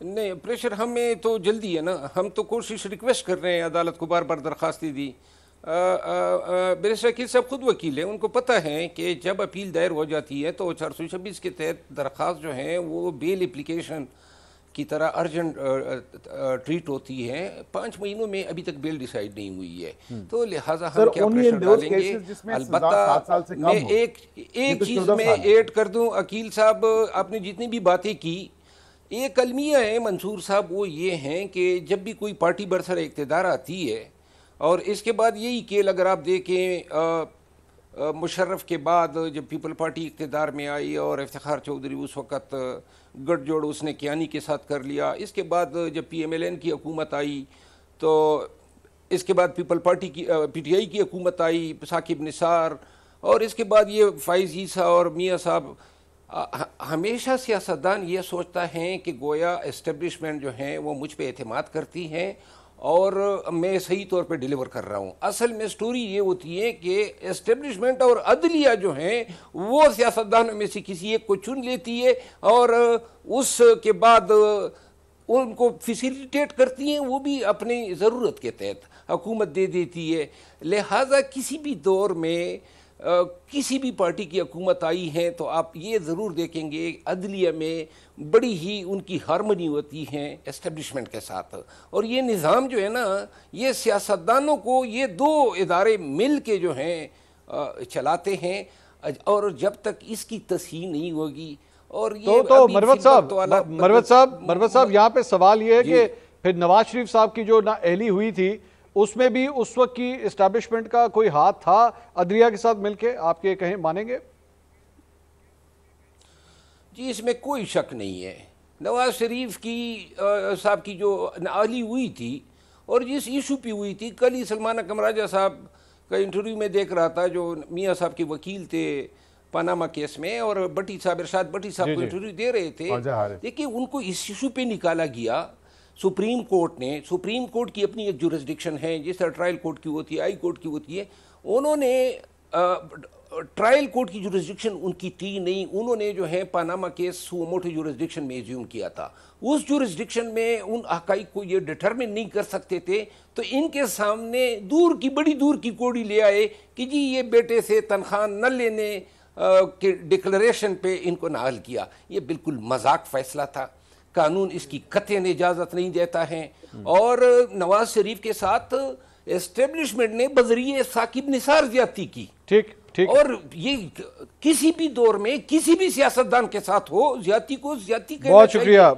نہیں پریشر ہمیں تو جلدی ہے نا، ہم تو کوشش ریکویسٹ کر رہے ہیں، عدالت کو بار بار درخواستیں دی. بیرسٹر عقیل صاحب خود وکیل ہیں، ان کو پتہ ہے کہ جب اپیل دائر ہو جاتی ہے تو 426 کے تحت درخواست جو ہیں وہ بیل اپلیکیشن کی طرح ارجنٹ ٹریٹ ہوتی ہے. 5 مہینوں میں ابھی تک بیل ڈیسائیڈ نہیں ہوئی ہے، تو لہٰذا ہم کیا پریشر ڈالیں گے. البتہ میں ایک چیز میں ایڈ کر دوں، عقیل صاحب آپ نے جتنی بھی باتیں کی، ایک المیہ ہے منصور صاحب، وہ یہ ہیں کہ جب بھی کوئی پارٹی برسر اقتدار آتی ہے، اور اس کے بعد یہی کیل اگر آپ دیکھیں مشرف کے بعد جب پیپل پارٹی اقتدار میں آئی اور افتخار چودھری اس وقت گٹھ جوڑ اس نے کیانی کے ساتھ کر لیا، اس کے بعد جب پی ایم ایل این کی حکومت آئی تو اس کے بعد پیپل پارٹی کی پی ٹی آئی کی حکومت آئی، ثاقب نثار، اور اس کے بعد یہ فائز عیسیٰ اور میاں صاحب. ہمیشہ سیاستدان یہ سوچتا ہے کہ گویا اسٹیبلشمنٹ جو ہیں وہ مجھ پہ اعتماد کرتی ہیں اور میں صحیح طور پہ ڈیلیور کر رہا ہوں. اصل میں سٹوری یہ ہوتی ہے کہ اسٹیبلشمنٹ اور عدلیہ جو ہیں وہ سیاستدانوں میں سے کسی ایک کو چن لیتی ہے اور اس کے بعد ان کو فیسیلیٹیٹ کرتی ہیں، وہ بھی اپنی ضرورت کے تحت حکومت دے دیتی ہے. لہٰذا کسی بھی دور میں کسی بھی پارٹی کی حکومت آئی ہے تو آپ یہ ضرور دیکھیں گے عدلیہ میں بڑی ہی ان کی ہارمنی ہوتی ہے اسٹیبلشمنٹ کے ساتھ. اور یہ نظام جو ہے نا، یہ سیاستدانوں کو یہ دو ادارے مل کے جو ہیں چلاتے ہیں، اور جب تک اس کی تصحیح نہیں ہوگی. اور یہ تو مروت صاحب یہاں پہ سوال یہ ہے کہ پھر نواز شریف صاحب کی جو نااہلی ہوئی تھی اس میں بھی اس وقت کی اسٹیبلشمنٹ کا کوئی ہاتھ تھا عدلیہ کے ساتھ مل کے؟ آپ کے کہیں مانیں گے؟ جی اس میں کوئی شک نہیں ہے. نواز شریف کی صاحب کی جو نااہلی ہوئی تھی اور جس ایشو پہ ہوئی تھی، کل ہی سلمان اکرم راجہ صاحب کا انٹرویو میں دیکھ رہا تھا جو میاں صاحب کے وکیل تھے پاناما کیس میں، اور بٹی صاحب ارشاد بٹی صاحب کو انٹرویو دے رہے تھے. دیکھیے ان کو اس ایشو پہ نکالا گیا. سپریم کورٹ کی اپنی ایک جورسڈکشن ہے جس طرح ٹرائل کورٹ کی ہوتی ہے، ہائی کورٹ کی ہوتی ہے. انہوں نے ٹرائل کورٹ کی جورسڈکشن ان کی تھی نہیں، انہوں نے جو ہے Panama case so motto jurisdiction میں ایزیوم کیا تھا. اس جورسڈکشن میں ان حقائق کو یہ ڈٹرمن نہیں کر سکتے تھے، تو ان کے سامنے بڑی دور کی کوڑی لے آئے کہ جی یہ بیٹے سے تنخواہ نہ لینے کے ڈکلریشن پہ ان کو نااہل کیا. یہ بالکل مذاق فیصلہ تھا، قانون اس کی قطعاً اجازت نہیں دیتا ہے. اور نواز شریف کے ساتھ اسٹیبلشمنٹ نے بذریعہ ثاقب نثار زیادتی کی. ٹھیک اور یہ کسی بھی دور میں کسی بھی سیاستدان کے ساتھ ہو، زیادتی کو زیادتی کرنا چاہیے. بہت شکریہ.